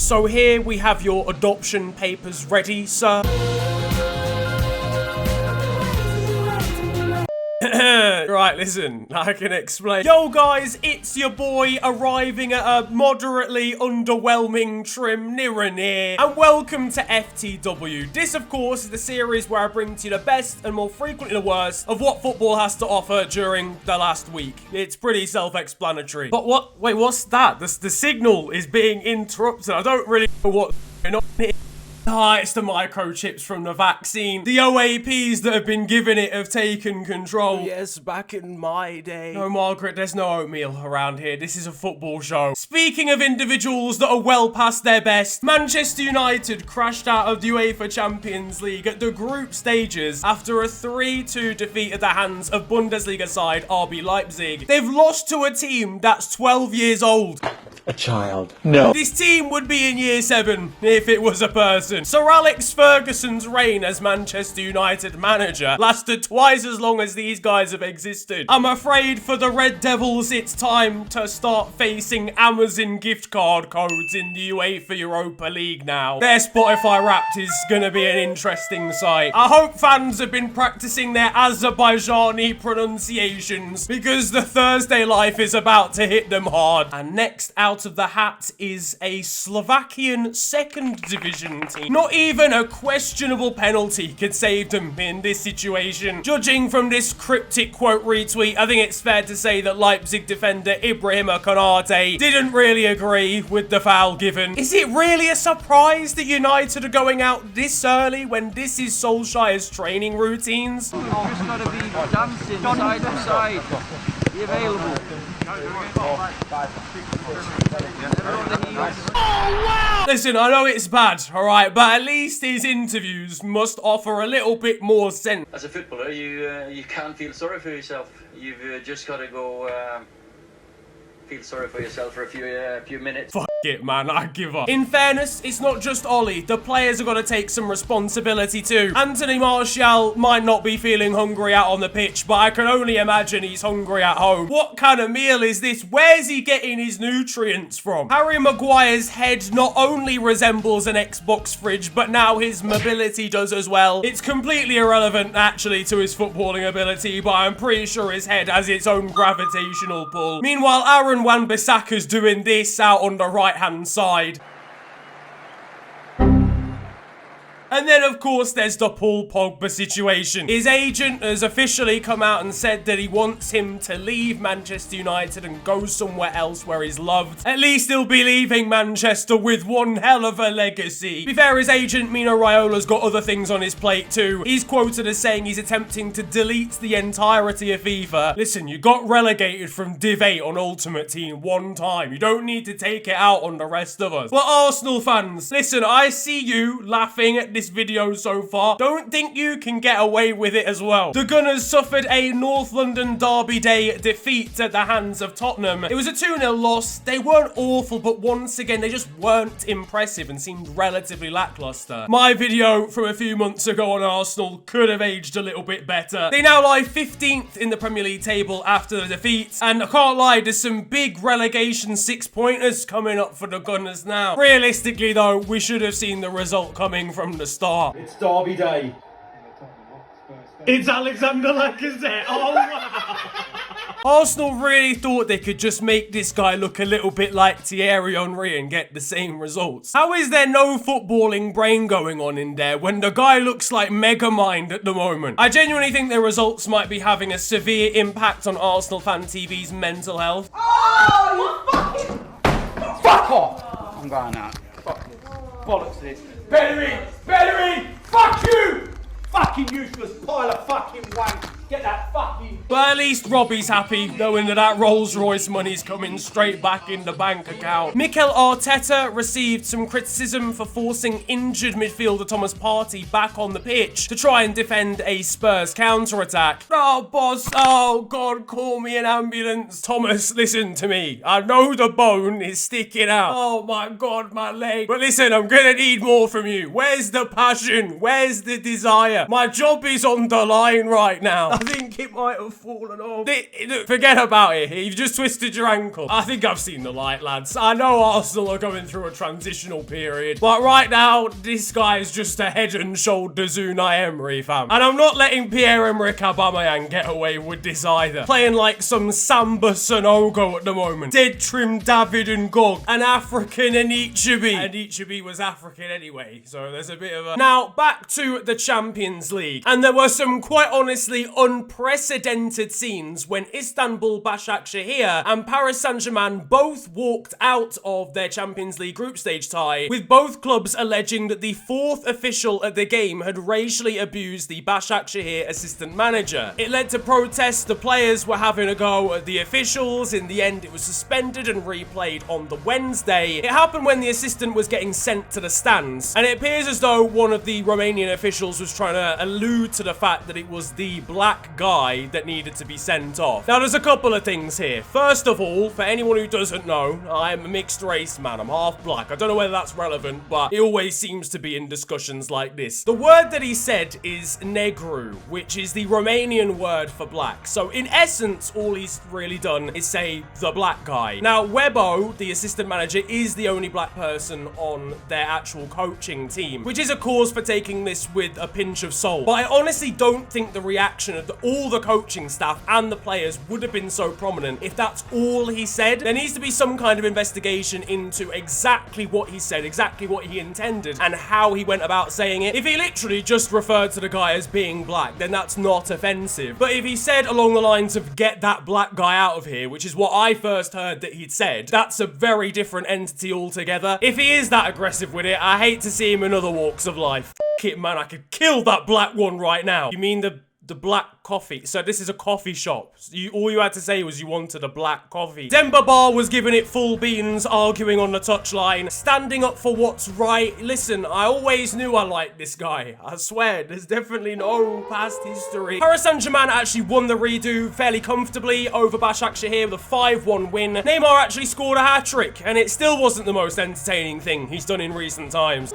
So here we have your adoption papers ready, sir. Right, listen, I can explain. Yo guys, it's your boy arriving at a moderately underwhelming trim near and near, and welcome to FTW. This, of course, is the series where I bring to you the best and more frequently the worst of what football has to offer during the last week. It's pretty self-explanatory. But what? Wait, what's that? The signal is being interrupted. I don't really know what's going on here. Ah, it's the microchips from the vaccine. The OAPs that have been given it have taken control. Yes, back in my day. No, Margaret, there's no oatmeal around here. This is a football show. Speaking of individuals that are well past their best, Manchester United crashed out of the UEFA Champions League at the group stages after a 3-2 defeat at the hands of Bundesliga side RB Leipzig. They've lost to a team that's 12 years old. A child. No. This team would be in year 7 if it was a person. Sir Alex Ferguson's reign as Manchester United manager lasted twice as long as these guys have existed. I'm afraid for the Red Devils, it's time to start facing Amazon gift card codes in the UEFA Europa League now. Their Spotify Wrapped is gonna be an interesting sight. I hope fans have been practicing their Azerbaijani pronunciations because the Thursday life is about to hit them hard. And next out of the hat is a Slovakian second division team. Not even a questionable penalty could save them in this situation. Judging from this cryptic quote retweet, I think it's fair to say that Leipzig defender Ibrahima Konate didn't really agree with the foul given. Is it really a surprise that United are going out this early when this is Solskjaer's training routines? You've just got to be dancing side to side. Be available. Oh, wow! Listen, I know it's bad, alright, but at least his interviews must offer a little bit more sense. As a footballer, you can't feel sorry for yourself. You've just got to go feel sorry for yourself for a few minutes. Fuck it, man, I give up. In fairness, it's not just Ollie. The players have got to take some responsibility too. Anthony Martial might not be feeling hungry out on the pitch, but I can only imagine he's hungry at home. What kind of meal is this? Where's he getting his nutrients from? Harry Maguire's head not only resembles an Xbox fridge, but now his mobility does as well. It's completely irrelevant, actually, to his footballing ability, but I'm pretty sure his head has its own gravitational pull. Meanwhile, Aaron Wan-Bissaka's doing this out on the right-hand side. And then, of course, there's the Paul Pogba situation. His agent has officially come out and said that he wants him to leave Manchester United and go somewhere else where he's loved. At least he'll be leaving Manchester with one hell of a legacy. To be fair, his agent, Mino Raiola's got other things on his plate too. He's quoted as saying he's attempting to delete the entirety of FIFA. Listen, you got relegated from Div 8 on Ultimate Team one time. You don't need to take it out on the rest of us. But Arsenal fans, listen, I see you laughing at this video so far. Don't think you can get away with it as well. The Gunners suffered a North London Derby Day defeat at the hands of Tottenham. It was a 2-0 loss. They weren't awful, but once again, they just weren't impressive and seemed relatively lackluster. My video from a few months ago on Arsenal could have aged a little bit better. They now lie 15th in the Premier League table after the defeat, and I can't lie, there's some big relegation 6-pointers coming up for the Gunners now. Realistically though, we should have seen the result coming from the start. It's Derby Day. It's Alexander Lacazette. Oh, wow. Arsenal really thought they could just make this guy look a little bit like Thierry Henry and get the same results. How is there no footballing brain going on in there when the guy looks like Megamind at the moment? I genuinely think their results might be having a severe impact on Arsenal Fan TV's mental health. Oh, you fucking... Fuck off! I'm going out. Fuck this. Bollocks this. Bellerin! Fuck you! Fucking useless pile of fucking wank. Get that fucking... But at least Robbie's happy, knowing that Rolls Royce money's coming straight back in the bank account. Mikel Arteta received some criticism for forcing injured midfielder Thomas Partey back on the pitch to try and defend a Spurs counter-attack. Oh, boss. Oh, God, call me an ambulance. Thomas, listen to me. I know the bone is sticking out. Oh, my God, my leg. But listen, I'm gonna need more from you. Where's the passion? Where's the desire? My job is on the line right now. I think it might might have fallen off. Forget about it. You've just twisted your ankle. I think I've seen the light, lads. I know Arsenal are going through a transitional period, but right now, this guy is just a head and shoulders Unai Emery, fam. And I'm not letting Pierre-Emerick Aubameyang get away with this either. Playing like some Samba Sanogo at the moment. Dead trim David and Gog. An African Anichebe. And Anichebe was African anyway, so there's a bit of a... Now, back to the Champions League. And there were some quite honestly unprecedented scenes when Istanbul, Basaksehir and Paris Saint-Germain both walked out of their Champions League group stage tie, with both clubs alleging that the fourth official at the game had racially abused the Basaksehir assistant manager. It led to protests. The players were having a go at the officials. In the end, it was suspended and replayed on the Wednesday. It happened when the assistant was getting sent to the stands, and it appears as though one of the Romanian officials was trying to allude to the fact that it was the black guy that needed to be sent off. Now, there's a couple of things here. First of all, for anyone who doesn't know, I'm a mixed race man. I'm half black. I don't know whether that's relevant, but it always seems to be in discussions like this. The word that he said is negru, which is the Romanian word for black. So in essence, all he's really done is say the black guy. Now, Webo, the assistant manager, is the only black person on their actual coaching team, which is a cause for taking this with a pinch of salt. But I honestly don't think the reaction of all the coaching staff and the players would have been so prominent if that's all he said. There needs to be some kind of investigation into exactly what he said, exactly what he intended, and how he went about saying it. If he literally just referred to the guy as being black, then that's not offensive. But if he said along the lines of "get that black guy out of here," which is what I first heard that he'd said, that's a very different entity altogether. If he is that aggressive with it, I hate to see him in other walks of life. F it, man, I could kill that black one right now. You mean the black coffee? So this is a coffee shop. All you had to say was you wanted a black coffee. Demba Ba was giving it full beans, arguing on the touchline, standing up for what's right. Listen, I always knew I liked this guy. I swear, there's definitely no past history. Paris Saint-Germain actually won the redo fairly comfortably over Basaksehir with a 5-1 win. Neymar actually scored a hat-trick, and it still wasn't the most entertaining thing he's done in recent times.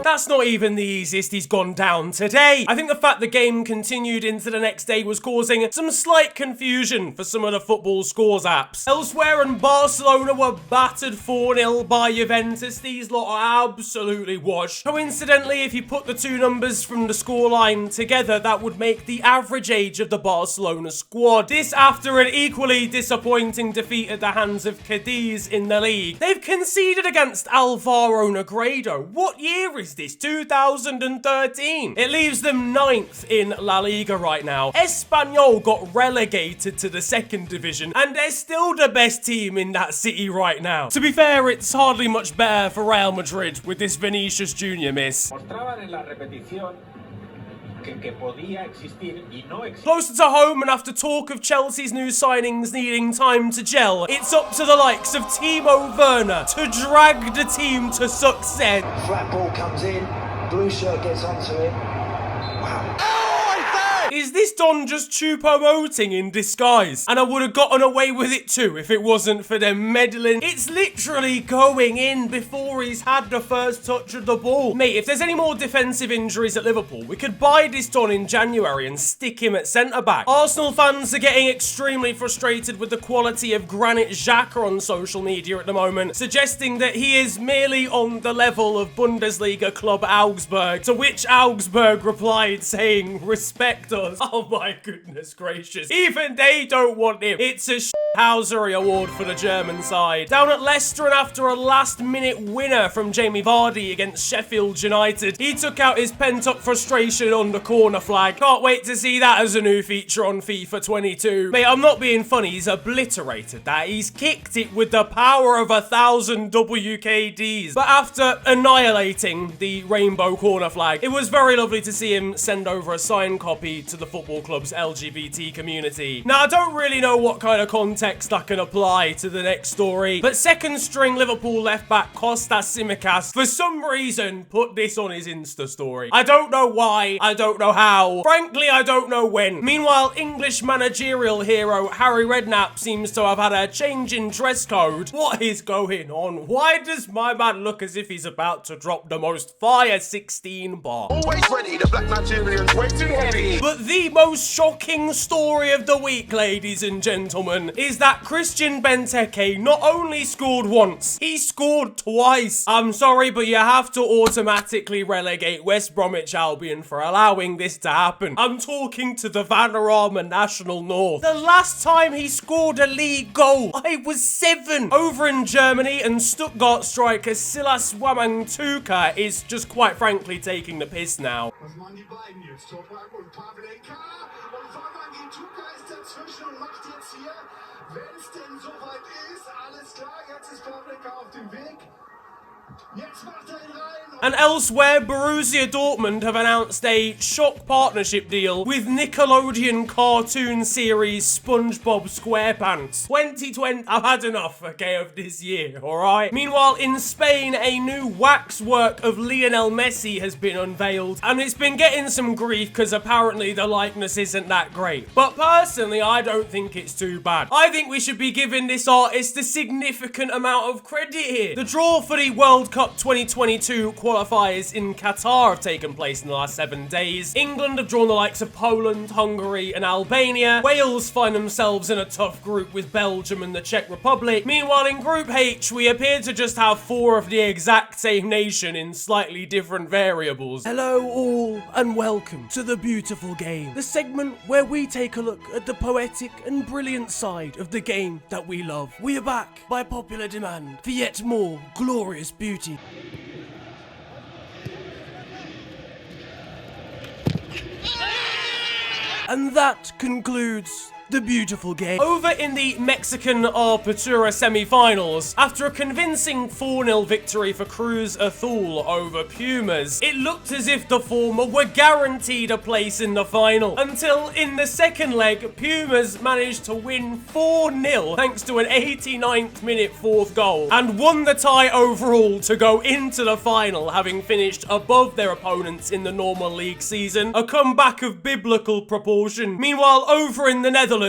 That's not even the easiest he's gone down today. I think the fact the game continued into the next day was causing some slight confusion for some of the football scores apps. Elsewhere, and Barcelona were battered 4-0 by Juventus. These lot are absolutely washed. Coincidentally, if you put the two numbers from the scoreline together, that would make the average age of the Barcelona squad. This after an equally disappointing defeat at the hands of Cadiz in the league. They've conceded against Alvaro Negredo. What year is this? 2013. It leaves them 9th in La Liga right now. Espanyol got relegated to the 2nd division, and they're still the best team in that city right now. To be fair, it's hardly much better for Real Madrid with this Vinicius Jr. miss. Closer to home, and after talk of Chelsea's new signings needing time to gel, it's up to the likes of Timo Werner to drag the team to success. Flat ball comes in, blue shirt gets onto it. Wow. Is this Don just Choupo-Moting in disguise? And I would have gotten away with it too if it wasn't for them meddling. It's literally going in before he's had the first touch of the ball. Mate, if there's any more defensive injuries at Liverpool, we could buy this Don in January and stick him at centre-back. Arsenal fans are getting extremely frustrated with the quality of Granit Xhaka on social media at the moment, suggesting that he is merely on the level of Bundesliga club Augsburg, to which Augsburg replied saying, "Respect us." Oh my goodness gracious. Even they don't want him. It's a Housery award for the German side. Down at Leicester, and after a last-minute winner from Jamie Vardy against Sheffield United, he took out his pent-up frustration on the corner flag. Can't wait to see that as a new feature on FIFA 22. Mate, I'm not being funny. He's obliterated that. He's kicked it with the power of 1,000 WKDs. But after annihilating the rainbow corner flag, it was very lovely to see him send over a signed copy to the football club's LGBT community. Now, I don't really know what kind of content context I can apply to the next story. But second string Liverpool left back Kostas Tsimikas, for some reason, put this on his Insta story. I don't know why, I don't know how. Frankly, I don't know when. Meanwhile, English managerial hero Harry Redknapp seems to have had a change in dress code. What is going on? Why does my man look as if he's about to drop the most fire 16 bar? Always ready, the black Nigerian's way too heavy. But the most shocking story of the week, ladies and gentlemen, is that Christian Benteke not only scored once, he scored twice. I'm sorry, but you have to automatically relegate West Bromwich Albion for allowing this to happen. I'm talking to the Vanarama National North. The last time he scored a league goal, I was 7. Over in Germany, and Stuttgart striker Silas Wamangtuka is just quite frankly taking the piss now. Was machen die beiden jetzt? Toprak und Pavlenka. Und Wamangtuka ist dazwischen und macht jetzt hier, wenn es denn soweit ist, alles klar, jetzt ist Pavlenka auf dem Weg. Jetzt macht er ihn rein. And elsewhere, Borussia Dortmund have announced a shock partnership deal with Nickelodeon cartoon series SpongeBob SquarePants. 2020, I've had enough, okay, of this year, alright? Meanwhile, in Spain, a new waxwork of Lionel Messi has been unveiled, and it's been getting some grief because apparently the likeness isn't that great. But personally, I don't think it's too bad. I think we should be giving this artist a significant amount of credit here. The draw for the World Cup 2022 qualifiers in Qatar have taken place in the last 7 days. England have drawn the likes of Poland, Hungary and Albania. Wales find themselves in a tough group with Belgium and the Czech Republic. Meanwhile, in Group H, we appear to just have 4 of the exact same nation in slightly different variables. Hello all and welcome to The Beautiful Game, the segment where we take a look at the poetic and brilliant side of the game that we love. We are back by popular demand for yet more glorious beauty. And that concludes The Beautiful Game. Over in the Mexican Apertura semi-finals, after a convincing 4-0 victory for Cruz Azul over Pumas, it looked as if the former were guaranteed a place in the final, until in the second leg, Pumas managed to win 4-0 thanks to an 89th minute 4th goal, and won the tie overall to go into the final, having finished above their opponents in the normal league season, a comeback of biblical proportion. Meanwhile, over in the Netherlands...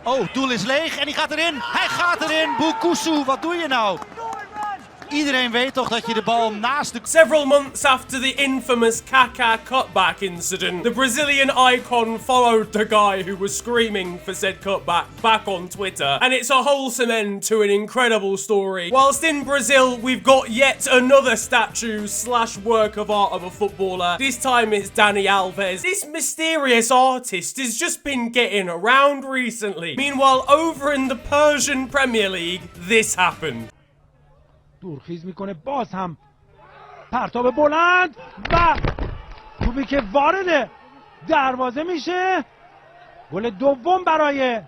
Oh, doel is leeg en die gaat erin. Hij gaat erin. Boukoussou, wat doe je nou? Iedereen weet toch dat je de bal naast de... Several months after the infamous Xhaka cutback incident, the Brazilian icon followed the guy who was screaming for said cutback back on Twitter, and it's a wholesome end to an incredible story. Whilst in Brazil, we've got yet another statue / work of art of a footballer. This time it's Dani Alves. This mysterious artist has just been getting around recently. Meanwhile, over in the Persian Premier League, this happened. دورخیز میکنه باز هم پرتاب بلند و توپی که وارد دروازه میشه گل دوم برای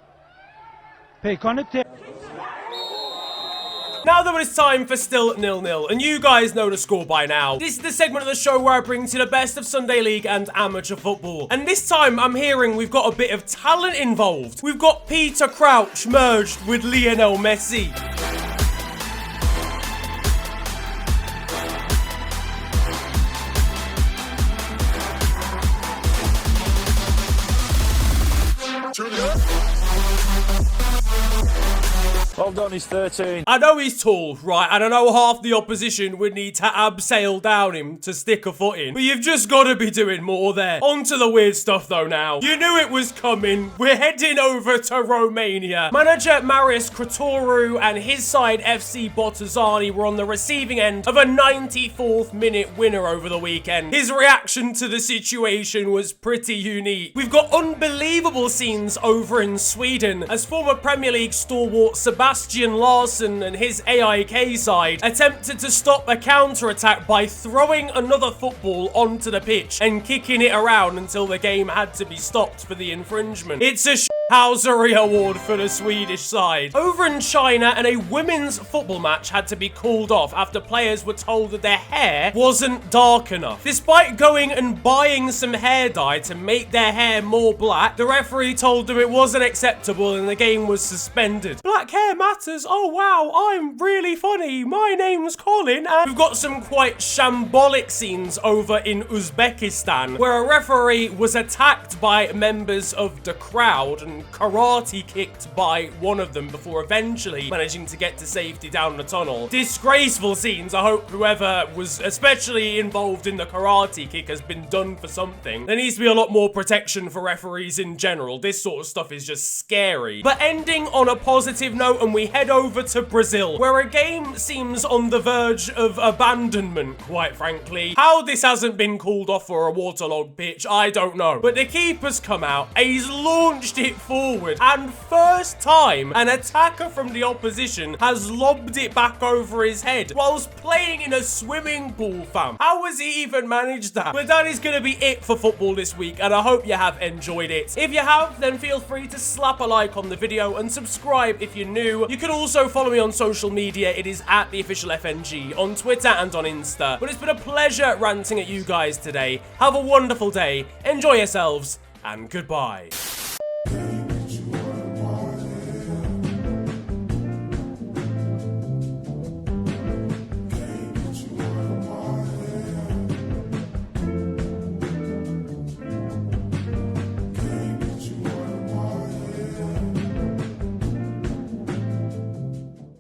پیکان Now that it's time for Still 0-0, and you guys know the score by now. This is the segment of the show where I bring to you the best of Sunday League and amateur football. And this time, I'm hearing we've got a bit of talent involved. We've got Peter Crouch merged with Lionel Messi. Well done, he's 13. I know he's tall, right, and I know half the opposition would need to abseil down him to stick a foot in, but you've just got to be doing more there. On to the weird stuff though now. You knew it was coming. We're heading over to Romania. Manager Marius Crătoru and his side FC Botoșani were on the receiving end of a 94th minute winner over the weekend. His reaction to the situation was pretty unique. We've got unbelievable scenes over in Sweden as former Premier League stalwart Sebastian Larsson and his AIK side attempted to stop a counter-attack by throwing another football onto the pitch and kicking it around until the game had to be stopped for the infringement. It's a Hausery Award for the Swedish side. Over in China, and a women's football match had to be called off after players were told that their hair wasn't dark enough. Despite going and buying some hair dye to make their hair more black, the referee told them it wasn't acceptable and the game was suspended. Black hair matters. Oh wow, I'm really funny. My name's Colin. And we've got some quite shambolic scenes over in Uzbekistan where a referee was attacked by members of the crowd and karate kicked by one of them before eventually managing to get to safety down the tunnel. Disgraceful scenes. I hope whoever was especially involved in the karate kick has been done for something. There needs to be a lot more protection for referees in general. This sort of stuff is just scary. But ending on a positive note, and we head over to Brazil, where a game seems on the verge of abandonment, quite frankly. How this hasn't been called off for a waterlogged pitch, I don't know. But the keeper's come out, and he's launched it forward, and first time an attacker from the opposition has lobbed it back over his head whilst playing in a swimming pool, fam. How has he even managed that? But that is going to be it for football this week, and I hope you have enjoyed it. If you have, then feel free to slap a like on the video and subscribe if you're new. You can also follow me on social media. It is at @theofficialfng on Twitter and on Insta. But it's been a pleasure ranting at you guys today. Have a wonderful day, enjoy yourselves, and goodbye.